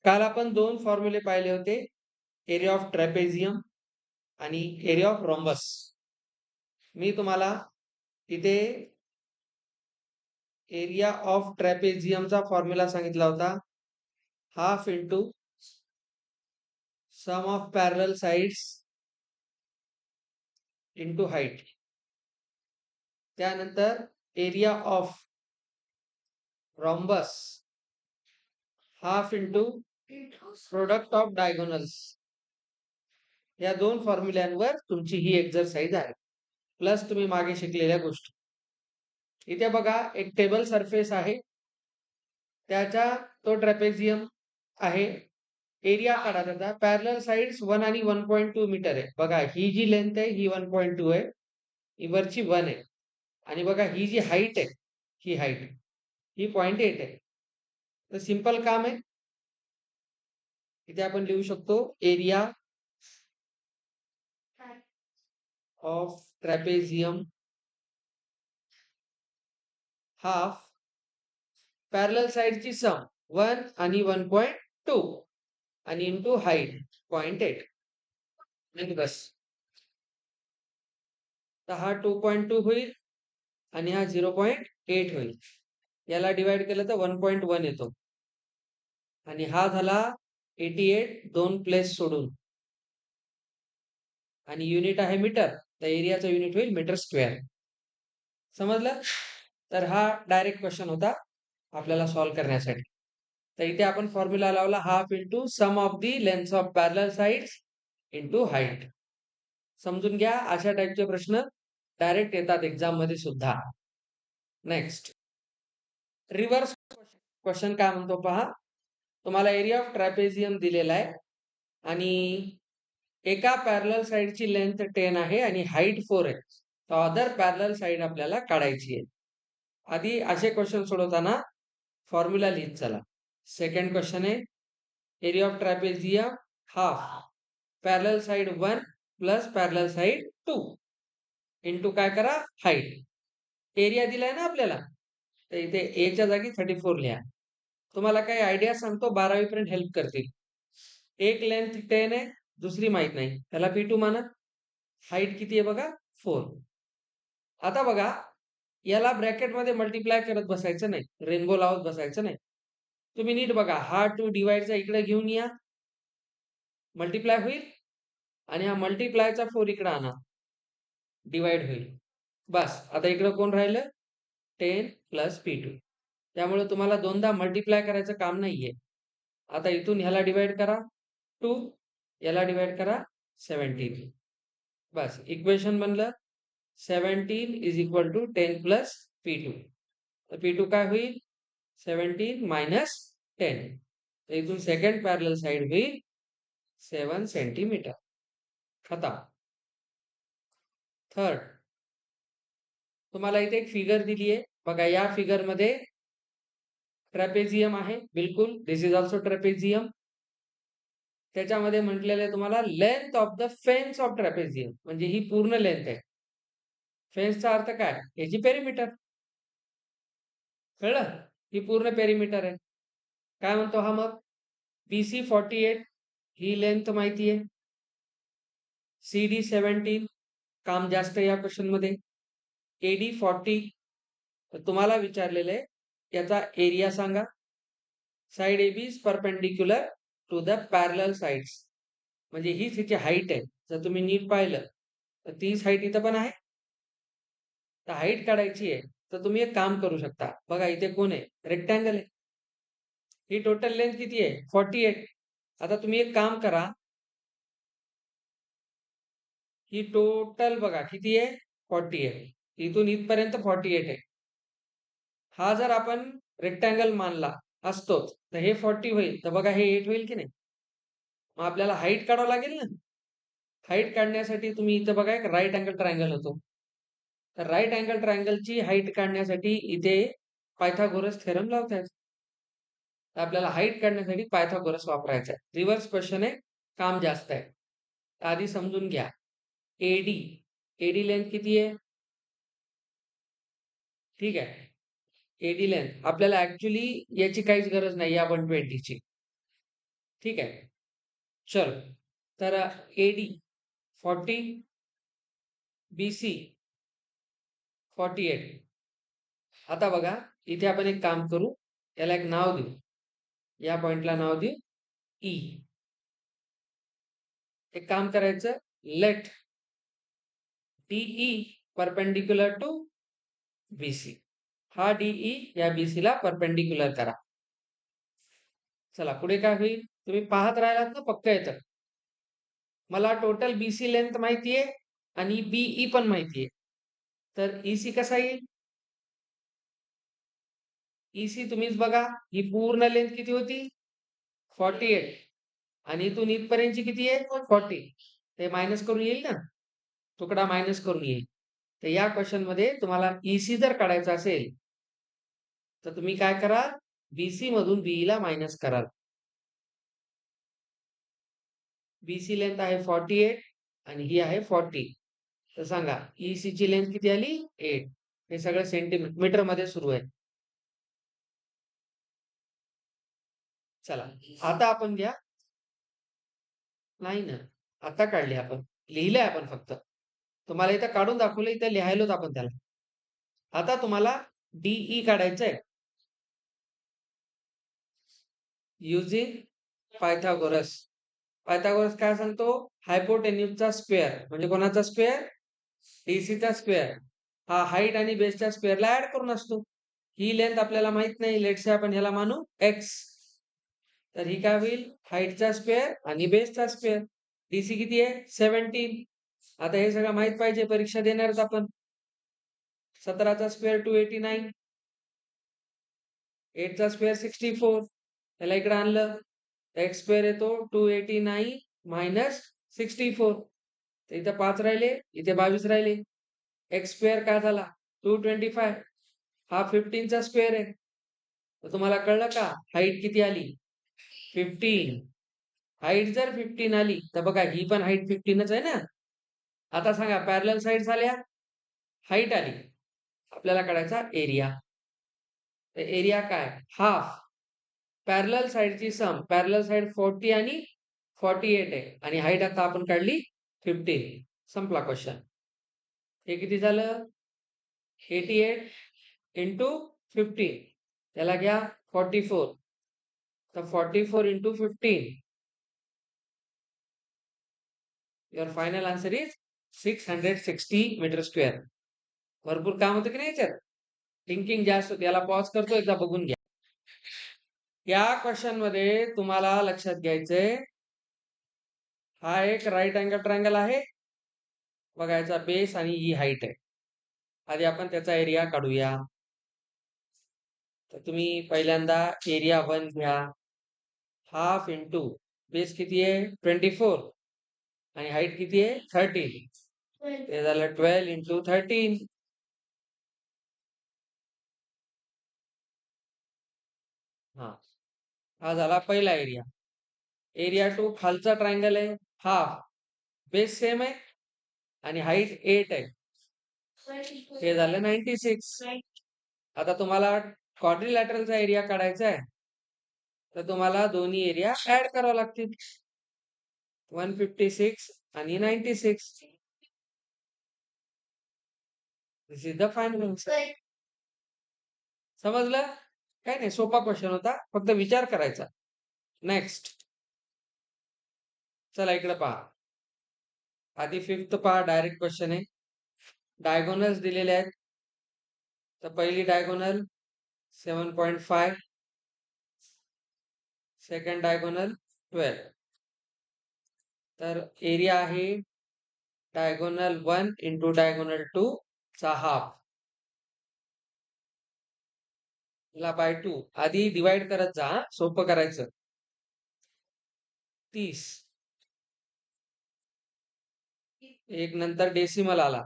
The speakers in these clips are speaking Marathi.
काल आपण दोन फॉर्म्युले पाहिले होते. एरिया ऑफ ट्रॅपेझियम आणि एरिया ऑफ रोम्बस. मी तुम्हाला इथे एरिया ऑफ ट्रॅपेझियमचा फॉर्म्युला सांगितला होता. Half into sum of parallel sides into height. त्यानंतर area of rhombus half into product of diagonals. या दोन फॉर्म्युल्यांवर तुमची ही एक्झरसाइज आहे. प्लस तुम्ही मागे शिकलेल्या गोष्टी. इथे बघा एक टेबल सरफेस आहे. त्याचा तो ट्रॅपेझियम आहे. एरिया काढा त्याचा. पॅरलल साइड्स 1 आणि 1.2 मीटर आहे. बघा ही जी लेंथ आहे ही 1.2 आहे. ही वरची 1 आहे. आणि बघा ही जी हाईट आहे, ही हाईट ही 0.8 आहे. तर सिंपल काम आहे. इथे आपण लिहू शकतो area of trapezium half parallel साइडची सम 1 आणि 1.2 आणि इंटू हाईट 0.8. आणि बस. तर हा 2.2 होईल आणि हा 0.8 होईल. याला डिवाइड केलं तर 1.1 येतो. आणि हा झाला 88 दोन प्लेस सोडून. आणि युनिट आहे मीटर. तर एरियाचा युनिट होईल मीटर स्क्वेअर. समजलं? तर हा डायरेक्ट क्वेश्चन होता आपल्याला सॉल्व्ह करण्यासाठी. तर इथे आपण फॉर्म्युला लावला half into sum of the length of parallel sides into height. समजून घ्या, अशा टाईपचे प्रश्न डायरेक्ट येतात एक्झाम मध्ये सुद्धा. नेक्स्ट रिव्हर्स क्वेश्चन काय म्हणतो पहा. तुम्हाला एरिया ऑफ ट्रॅपेझियम दिलेला आहे आणि एका पॅरलल साइडची लेंथ 10 आहे आणि हाईट 4 आहे. तर अदर पॅरलल साइड आपल्याला काढायची आहे. आधी असे क्वेश्चन सोडवताना फॉर्म्युला लिहित चला. सेकंड क्वेश्चन आहे area of trapezium half parallel side 1 plus parallel side 2 into काय करा हाईट. एरिया दिलाय ना आपल्याला, तर इथे ए च्या जागी 34 लिहा. तुम्हाला काही आयडिया सांगतो 12वी पर्यंत हेल्प करतील. एक लेंथ 10 आहे, दुसरी माहित नाही, त्याला P2 माना. हाईट किती आहे बघा 4. आता बघा याला ब्रॅकेटमध्ये मल्टिप्लाय करत बसायचं नाही, रेनबो लावत बसायचं नाही. तुम्ही नीट बघा, हा 2 डिवाइडचा इकडे घेऊन या, मल्टिप्लाय होईल आणि हा मल्टिप्लायचा 4 इकडे आणा, डिवाइड होईल. बस. आता इकडे कोण राहिलं 10 प्लस P2. त्यामुळे तुम्हाला दोनदा मल्टिप्लाय करायचं काम नाहीये. आता इथून ह्याला डिवाइड करा 2, याला डिवाइड करा 17. बस इक्वेशन बनलं 17 is equal to 10 plus P2. तर P2 काय होईल 17 मायनस 10. तर इथून सेकंड पॅरलल साइड होईल 7 सेंटीमीटर. खतम. थर्ड तुम्हाला इथे एक फिगर दिली आहे बघा. या फिगर मध्ये ट्रॅपेझियम आहे, बिलकुल दिस इज ऑल्सो ट्रॅपेझियम. त्याच्यामध्ये म्हटलेलं आहे तुम्हाला length of the fence of trapezium, म्हणजे ही पूर्ण लेंथ आहे. फेन्सचा अर्थ काय, याची पेरिमीटर. कळलं? ही पूर्ण पेरिमीटर आहे. काय म्हणतो हा मग BC 48 ही लेंथ माहिती आहे. CD 17 काम जास्त या क्वेश्चन मध्ये. AD 40 तुम्हाला विचारलेलं आहे याचा एरिया सांगा. Side AB is perpendicular to the parallel sides, म्हणजे हीच हिची हाईट आहे. जर तुम्ही नीट पाहिलं तर तीच हाईट इथं पण आहे. तर हाईट काढायची आहे तर तुम्ही एक काम करू शकता. बघा इथे कोण आहे, रेक्टँगल आहे. ही टोटल लेंथ किती आहे 48. आता तुम्ही एक काम करा, ही टोटल बघा किती आहे 40 आहे. इथून इथपर्यंत 48 आहे. हा जर आपण रेक्टँगल मानला असतोच तर हे 40 होईल, तर बघा हे 8 होईल की नाही. मग आपल्याला हाईट काढावं लागेल ना. हाईट काढण्यासाठी तुम्ही इथं बघा एक राईट अँगल ट्रायंगल होतो. तर राईट अँगल ट्रायंगलची हाईट काढण्यासाठी इथे पायथागोरस थेरम लावतायत. तर आपल्याला हाईट काढण्यासाठी पायथागोरस वापरायचा आहे. रिव्हर्स क्वेश्चन आहे, काम जास्त आहे. आधी समजून घ्या. एडी एडी लेंथ किती आहे, ठीक आहे. एडी लेंथ आपल्याला ऍक्च्युली याची काहीच गरज नाही या 120 ची. ठीक आहे. चलो, तर AD 40, BC 48. आता बघा, इथे आपण एक काम करू, याला एक नाव देऊ. या पॉइंटला नाव देऊ E. एक काम करायचं, let DE perpendicular to BC. हा DE या BC ला परपेंडिक्युलर करा. चला पुढे काय होईल, तुम्ही पाहत राहिलात ना, पक्क येतं. मला टोटल BC लेंथ माहितीये आणि BE पण माहितीये. तर EC कसा येईल? EC तुम्हीच बघा, ही पूर्ण लेंथ किती होती? 48. आणि इथून इथपर्यंतची किती आहे? 40. ते मायनस करून येईल ना, तुकडा मायनस करून येईल. तर या क्वेश्चन मध्ये तुम्हाला EC जर काढायचा असेल, तर तुम्ही काय कराल? BC मधून BE ला मायनस कराल. BC लेंथ आहे 48 आणि ही आहे 40. तर सांगा EC ची लेंथ किती आली? 8. हे सगळं सेंटीमीटर मध्ये सुरू आहे. चला, आता आपण घ्या. नाही ना, आता काढली आपण, लिहिलंय आपण फक्त. तुम्हाला इथं काढून दाखवलं, इथं लिहायलोच आपण त्याला. आता तुम्हाला DE काढायचंय युजिंग पायथागोरस. पायथागोरस काय सांगतो? हायपोटेन्यूजचा स्क्वेअर म्हणजे कोणाचा स्क्वेअर? डीसीचा स्क्वेअर. हा हाईट आणि बेसच्या स्क्वेअरला ऍड करून असतो. ही लेंथ आपल्याला माहित नाही, लेट्स से आपण ह्याला मानू x. तर ही काय होईल? हाईटचा स्क्वेअर आणि बेसचा स्क्वेअर. डीसी किती आहे? 17. आता हे सगळं माहित पाहिजे, परीक्षा देणारच आपण. 17चा स्क्वेअर 289, 8चा स्क्वेअर 64. त्याला इकडे आणलं, एक्स स्क्वेअर येतो 289 मायनस 64. तर इथं 5 राहिले, इथे 22 राहिले. एक्स स्क्वेअर काय झाला? 225. हा 15चा स्क्वेअर आहे. तर तुम्हाला कळलं का हाईट किती आली? 15. हाईट जर 15 आली तर बघा ही पण हाईट 15च आहे ना. आता सांगा पॅरलल साइड झाल्या, हाईट आली, आपल्याला काढायचा एरिया. एरिया काय? हाफ पॅरलल साइडची सम. पॅरलल साइड 40 आणि 48 आहे आणि हाईट आता आपण काढली 15. संपला क्वेश्चन. हे किती झालं? 88 इंटू 15. त्याला घ्या 44. तर 44 into 15. Your final answer is 660 metre square. भरपूर काम होतं की नाही याच्यात? थिंकिंग जास्त होते. याला पॉज करतो, एकदा बघून घ्या. या क्वेश्चन मध्ये तुम्हाला लक्षात घ्यायचंय, हा एक राईट अँगल ट्रायंगल आहे. बघायचा बेस आणि ही हाईट आहे. आधी आपण त्याचा एरिया काढूया. तर तुम्ही पहिल्यांदा एरिया 1 घ्या. हाफ इंटू बेस किती आहे? 24 आणि हाईट किती आहे? 13. ते झालं 12 इंटू 13. हा, हा झाला पहिला एरिया. एरिया 2 खालचा ट्रायंगल आहे, हाफ बेस सेम आहे आणि हाईट 8 आहे. हे झालं 96. आता तुम्हाला क्वाड्रिलॅटरलचा एरिया काढायचा आहे, तर तुम्हाला दोन्ही एरिया ऍड करावे लागतील. 156 आणि 96. दिस इज द फायनल आन्सर. समजलं? काय नाही, सोपा क्वेश्चन होता, फक्त विचार करायचा. नेक्स्ट, चला इकडे पहा. आधी 5th पहा, डायरेक्ट क्वेश्चन आहे. डायगोनल्स दिलेले आहेत. तर पहिली डायगोनल 7.5, सेकंड डायगोनल 12. तर एरिया आहे डायगोनल 1 इंटू डायगोनल 2 चा हाफ ला बाय 2. आधी डिवाइड करत जा, सोपं करायचं. 30. एक नंतर डेसिमल आला,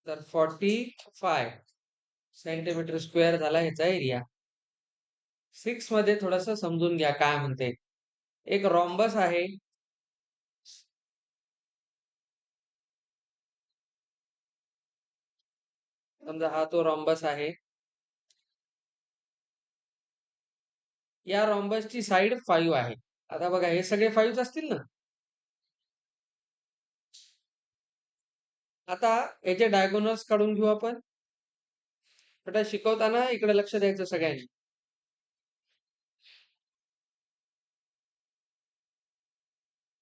तर 45 सेंटीमीटर स्क्वेअर झाला ह्याचा एरिया. 6 मध्ये थोडस समजून घ्या काय म्हणते. एक रॉम्बस आहे, समजा हा तो रॉम्बस आहे. या रॉम्बसची साईड 5 आहे. आता बघा हे सगळे 5 असतील ना. आता याचे डायगोनल्स काढून घेऊ आपण. बेटा शिकवताना इकडे लक्ष द्यायचं सगळ्यांनी.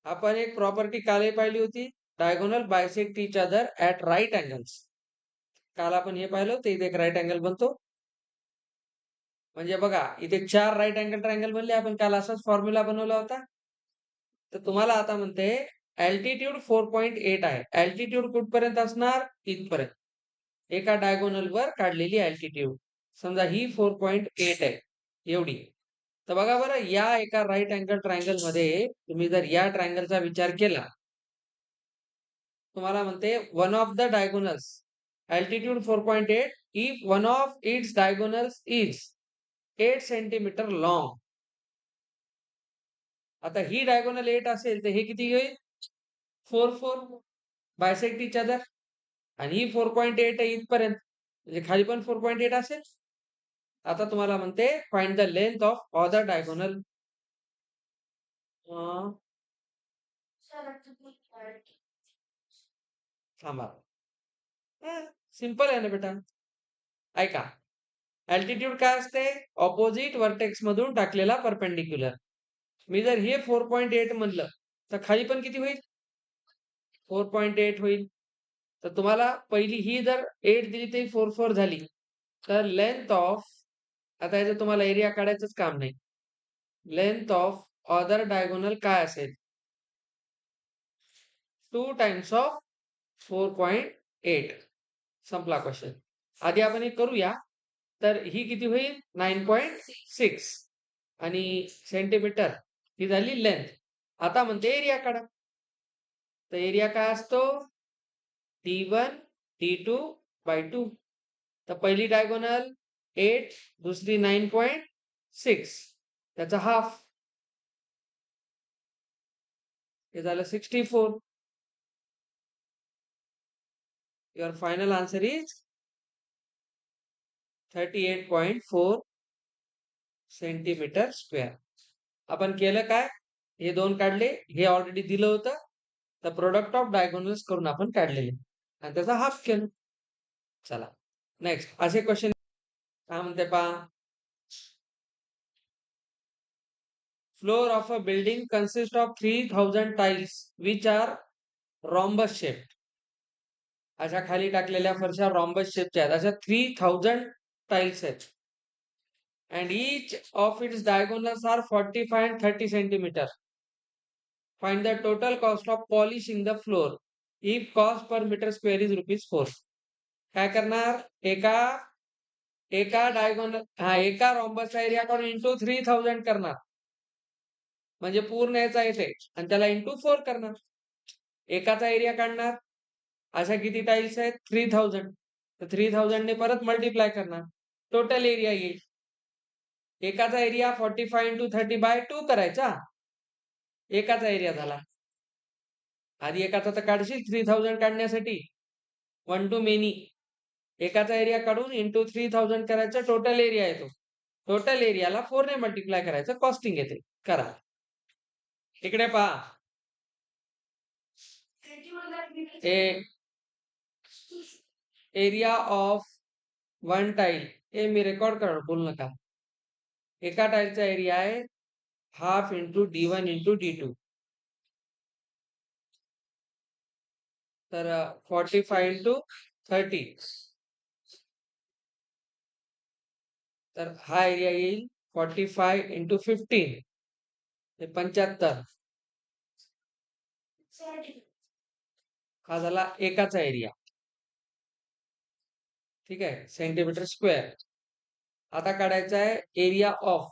आपण एक प्रॉपर्टी काल पाहिली होती, diagonal bisect each other at right angles. काल आपण हे पाहिलं होतं, इथे एक राईट अँगल बनतो. म्हणजे बघा इथे 4 राईट अँगल ट्रायंगल बनले. आपण काल असाच फॉर्म्युला बनवला होता. तर तुम्हाला आता म्हणते अल्टिट्यूड 4.8 आहे. अल्टिट्यूड कुठपर्यंत असणार? इथपर्यंत. एका डायगोनल वर काढलेली अल्टिट्यूड. समजा ही 4.8 आहे एवढी. तर बघा बरं, या एका राईट अँगल ट्रायंगल मध्ये तुम्ही जर या ट्रायंगलचा विचार केला, तुम्हाला म्हणते one of the diagonals altitude 4.8 if one of its diagonals is 8 centimetre long. आता ही डायगोनल 8 असेल तर हे किती होईल? 4 बायसेक्ट इच अदर. आणि ही 4.8 आहे इथपर्यंत, म्हणजे खाली पण 4.8 असेल. आता तुम्हाला म्हणते find the length of other diagonal. थांबा, सिंपल आहे ना बेटा. ऐका, अल्टिट्यूड काय असते? ऑपोजिट वर्टेक्स मधून टाकलेला परपेंडिक्युलर. मी जर हे 4.8 म्हणलं तर खाली पण किती होईल? 4.8 होईल. तर तुम्हाला पहिली ही जर 8 दिली तर 4 झाली. तर लेंथ ऑफ, आता याचं तुम्हाला एरिया काढायचंच काम नाही. लेंथ ऑफ अदर डायगोनल काय असेल? 2 टाइम्स ऑफ 4.8. संपला क्वेश्चन. आधी आपण एक करूया. तर ही किती होईल? 9.6 आणि सेंटीमीटर ही झाली लेंथ. आता म्हणते एरिया काढा. तर एरिया काय असतो? D1 D2 bye 2. तर पहिली डायगोनल 8, दुसरी 9.6, त्याचा हाफ, हे झालं 64. Your final answer is 38.4 centimetre square. आपण केलं काय? हे दोन काढले, हे ऑलरेडी दिलं होतं. तर प्रोडक्ट ऑफ डायगोनल्स करून आपण काढलेले आणि त्याचा हाफ केलं. चला नेक्स्ट असे क्वेश्चन काय म्हणते पहा. Floor of a building consist of 3000 tiles which are rhombus shape. अशा खाली टाकलेल्या फरशा रॉम्बस शेपच्या आहेत. अशा 3000 टाइल्स आहेत. and each of its diagonals are 45 and 30 centimeter. Find the total cost of polishing the floor if cost per meter square is ₹4. काय करणार? एका एका डायगोनल एका रॉम्बसचा एरिया काढून इंटू 3000 करणार, म्हणजे पूर्ण याचा येते, आणि त्याला इंटू 4 करणार. एकाचा एरिया काढणार. अशा किती टाइल्स आहेत? 3000. तर 3000 ने परत मल्टिप्लाय करणार, टोटल एरिया येईल. एकाचा एरिया 45 इंटू 30 बाय 2 करायचा. एकाचा एरिया झाला. आधी एकाचा तर काढशील 3000 काढण्यासाठी, 1 टू मेनी. एकाचा एरिया काढून इंटू 3000 करायचा, टोटल एरिया येतो. टोटल एरियाला 4 ने मल्टिप्लाय करायचं, कॉस्टिंग येते. करा. इकडे पहा. एरिया ऑफ वन टाइल, हे मी रेकॉर्ड कर, बोल नका. एका टाइलचा एरिया आहे half into D1 into D2. तर 45 इंटू 30, तर हा एरिया येईल 45 इंटू 15, 75. हा झाला एकाचा एरिया. ठीक आहे, सेंटीमीटर स्क्वेअर. आता काढायचा आहे एरिया ऑफ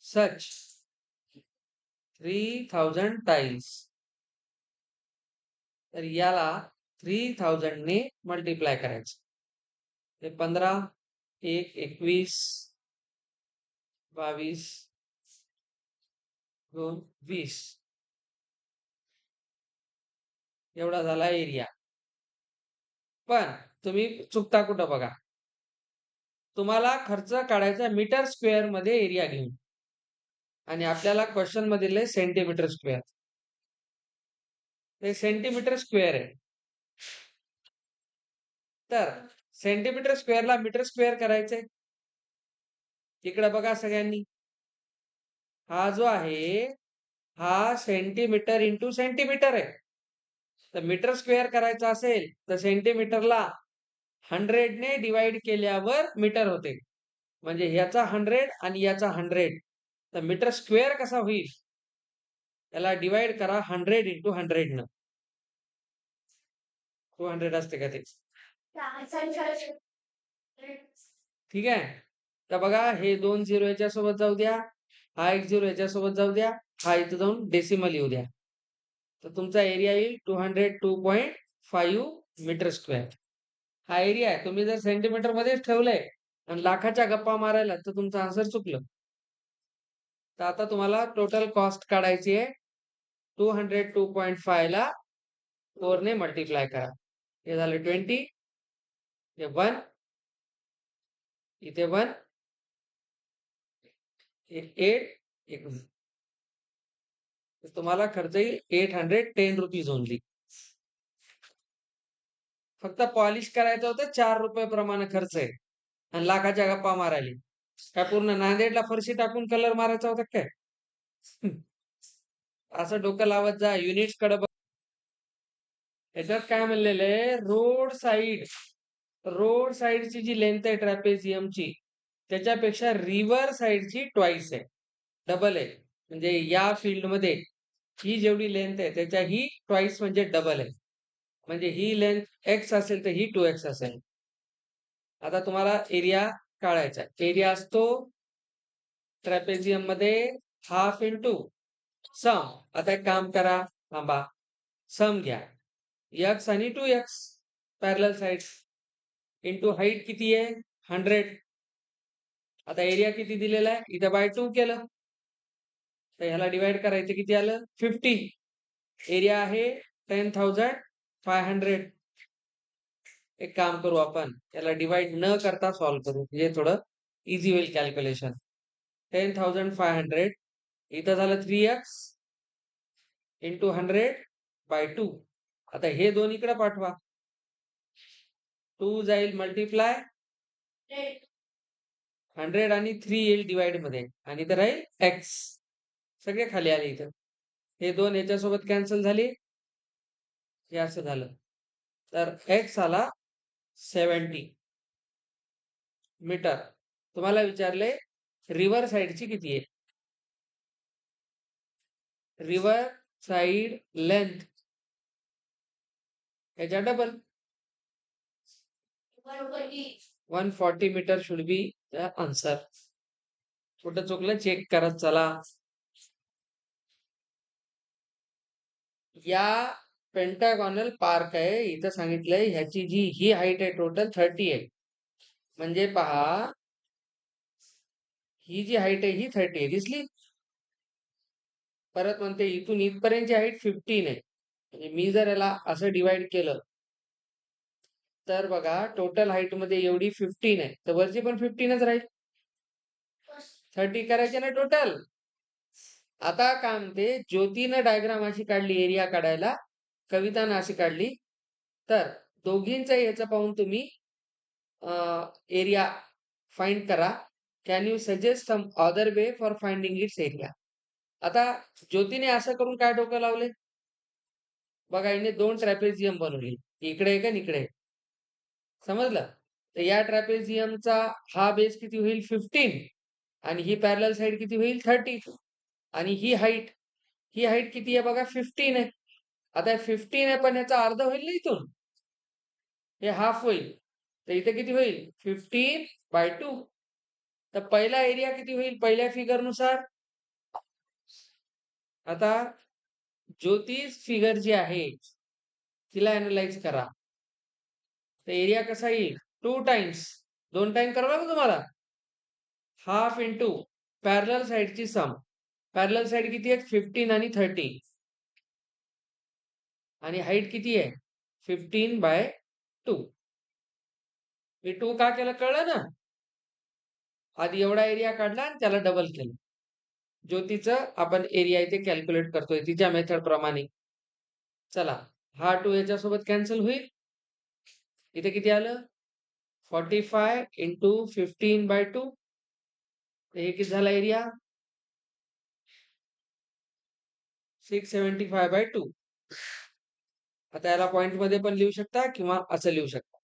सच 3000 टाइल्स. तर याला 3000 ने मल्टिप्लाय करायचं. ते 15, 1, 21, 22, 2, 20 एवढा झाला एरिया. पण तुम्ही चुकता कुठं बघा. तुम्हाला खर्च काढायचा मीटर स्क्वेअर मध्ये एरिया घेऊन, आणि आपल्याला क्वेश्चन मध्ये दिले सेंटीमीटर स्क्वेअर. ते सेंटीमीटर स्क्वेअर आहे. तर सेंटीमीटर स्क्वेअरला मीटर स्क्वेअर करायचंय. इकडे बघा सगळ्यांनी, हा जो आहे हा सेंटीमीटर इंटू सेंटीमीटर आहे. तर मीटर स्क्वेअर करायचा असेल तर सेंटीमीटरला 100 ने डिवाइड केल्यावर मीटर होते. म्हणजे ह्याचा 100 आणि याचा 100. तर मीटर स्क्वेअर कसा होईल, त्याला डिवाइड करा 100 इंटू 100 न. 200 असते का ते? ठीक आहे. तर बघा, हे 2 झिरो याच्यासोबत जाऊ द्या, हा 1 झिरो याच्यासोबत जाऊ द्या, हा इथं जाऊन डेसिमल येऊ द्या. तर तुमचा एरिया येईल 202.5 मीटर स्क्वेअर. हा एरिया आहे. तुम्ही जर सेंटीमीटर मध्येच ठेवलंय आणि लाखाच्या गप्पा मारायला, तर तुमचं आन्सर चुकलं. तर आता तुम्हाला टोटल कॉस्ट काढायची आहे. 202.5 ला 4 ने मल्टिप्लाय करा. हे झालं 20, हे 1, इथे 1, हे 8, तुम्हाला खर्च येईल 810 रुपीज ओनली. फक्त पॉलिश करायचं होतं 4 रुपये प्रमाणे खर्च आहे, आणि लाखाच्या गप्पा मारायला काय पूर्ण नांदेडला फरशी टाकून कलर मारायचा होता काय? असं डोकं लावत जा. युनिट्स कडे बघ. याच्यात काय म्हणलेलं आहे, रोड साइडची जी लेंथ आहे ट्रॅपेझियमची, त्याच्यापेक्षा रिव्हर साइडची ट्वाइस आहे, डबल आहे. म्हणजे या फील्ड मध्ये ही जेवढी लेंथ आहे त्याच्या ही ट्वाइस म्हणजे डबल आहे. म्हणजे ही लेंथ एक्स असेल तर ही 2x असेल. आता तुम्हाला एरिया काढायचा. एरिया असतो ट्रॅपेझियम मध्ये हाफ इंटू सम. आता एक काम करा, थांबा, सम घ्या. x आणि 2x parallel side into height किती आहे 100. आता एरिया किती दिलेला आहे, इथे बाय 2 केलं तर ह्याला डिवाइड करायचं, किती आलं 50. एरिया आहे 10,500. एक काम करू, आपण याला डिवाइड न करता सॉल्व्ह करू, म्हणजे थोडं इझी होईल कॅल्क्युलेशन. 10,500 इथं झालं 3x इंटू 100/2. आता हे दोन इकडे पाठवा, 2 जाईल मल्टिप्लाय 100 आणि 3 येईल डिवाइड मध्ये, आणि इथं राहील x. सगळे खाली आले इथं. हे दोन याच्यासोबत कॅन्सल झाले, हे असं झालं. तर x आला 70 मीटर. तुम्हाला विचारले रिव्हर साइडची किती आहे. रिव्हर साइड लेंथ याच्या double 140 metre should be the answer. कुठं चुकलं चेक करत चला. या पेंटागॉनल पार्क आहे, इथं सांगितलंय ह्याची जी ही हाईट आहे टोटल 30 आहे. म्हणजे पहा, ही जी हाईट आहे ही 30 आहे, दिसली. परत म्हणते इथून इथपर्यंतची हाईट 15 आहे. म्हणजे मी जर याला असं डिवाइड केलं तर बघा, टोटल हाईट मध्ये एवढी 15 आहे, तर वरची पण 15च राहील. 30 करायचे ना टोटल. आता काय म्हणते, ज्योतीनं डायग्राम अशी काढली एरिया काढायला, कवितानं अशी काढली. तर दोघींचा याचं पाहून तुम्ही एरिया फाइंड करा. Can you suggest some other way for finding its area. आता ज्योतीने असं करून काय डोकं लावले बघा, हिने 2 ट्रॅपेझियम बनवले, इकडे एक आणि इकडे एक. समजलं. तर या ट्रॅपेझियमचा हा बेस किती होईल 15, आणि ही पॅरलल साइड किती होईल 30, आणि ही हाईट किती आहे बघा 15 आहे. आता 15 आहे, पण याचा अर्ध होईल ना इथून, हे हाफ होईल. तर इथे किती होईल 15/2. तर पहिला एरिया किती होईल पहिल्या फिगर नुसार. आता ज्योतिष फिगर जी आहे तिला अनालाइज करा. तर एरिया कसा येईल 2 टाइम्स, 2 टाइम करावं लागेल तुम्हाला. हाफ इंटू पॅरलल साइडची सम. पॅरलल साइड किती आहे 15 आणि 30, आणि हाईट किती आहे 15/2. मी 2 का केलं कळलं ना. आधी एवढा एरिया काढला आणि त्याला डबल केलं. ज्योतीचं आपण एरिया इथे कॅल्क्युलेट करतोय तिच्या मेथड प्रमाणे. चला, हा 2 याच्यासोबत कॅन्सल होईल. इथे किती आलं? 45 इंटू 15/2. हे किती झाला एरिया? 675/2. आता याला पॉइंट मध्ये पण लिहू शकता किंवा असं लिहू शकता.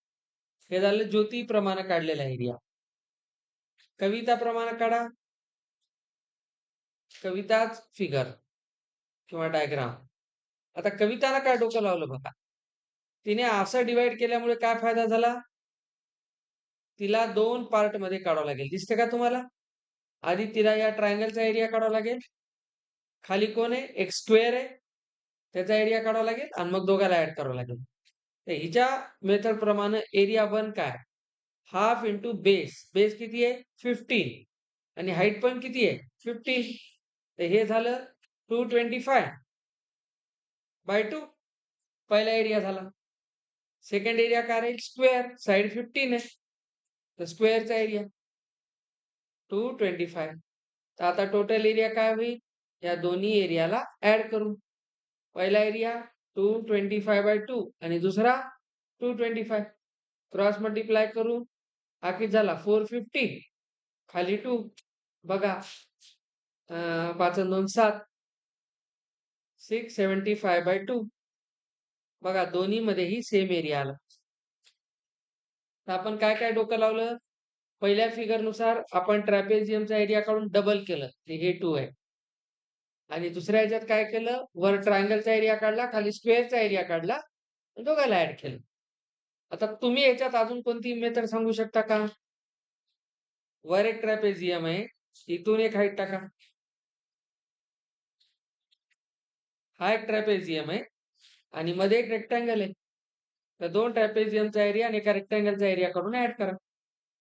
हे झालं ज्योती प्रमाणे काढलेला एरिया. कविता प्रमाणे काढा. कविताच फिगर किंवा डायग्राम. आता कविताला काय डोकं लावलं बघा. तिने असं डिवाइड केल्यामुळे काय फायदा झाला? तिला 2 पार्ट मध्ये काढावं लागेल. दिसते का तुम्हाला? आधी तिला या ट्रायंगलचा एरिया काढावा लागेल. खाली कोण आहे? एक स्क्वेअर आहे. त्याचा एरिया काढावा लागेल आणि मग दोघाला ऍड करावं लागेल. तर हिच्या मेथड प्रमाणे एरिया 1 काय? Half into base. बेस किती आहे? 15 आणि हाईट पण किती आहे? 15. तर हे झालं 225/2. पहिला एरिया झाला. सेकंड एरिया काय राहील? स्क्वेअर. साइड 15 आहे. तर स्क्वेअरचा एरिया 225. तर आता टोटल एरिया काय होईल? या दोन्ही एरियाला ऍड करू. पहिला एरिया 225/2 आणि दुसरा 225. क्रॉस मल्टिप्लाय करू. हा किती झाला? 450. खाली 2. बघा 5 आणि 2 7. 675/2. बघा दोन्ही मध्येही सेम एरिया आला. तर आपण काय काय डोकं लावलं? पहिल्या फिगर नुसार आपण ट्रॅपेझियमचा एरिया काढून डबल केलं. हे 2 आहे. आणि दुसऱ्या ह्याच्यात काय केलं? वर ट्रायंगलचा एरिया काढला, खाली स्क्वेअरचा एरिया काढला, दोघाला ऍड केलं. आता तुम्ही याच्यात अजून कोणती मेथड सांगू शकता का? वर एक ट्रॅपेझियम आहे, इथून एक हाईट टाका. हा एक ट्रॅपेझियम आहे आणि मध्ये एक रेक्टँगल आहे. तर 2 ट्रॅपेझियमचा एरिया आणि एका रेक्टँगलचा एरिया काढून ऍड करा.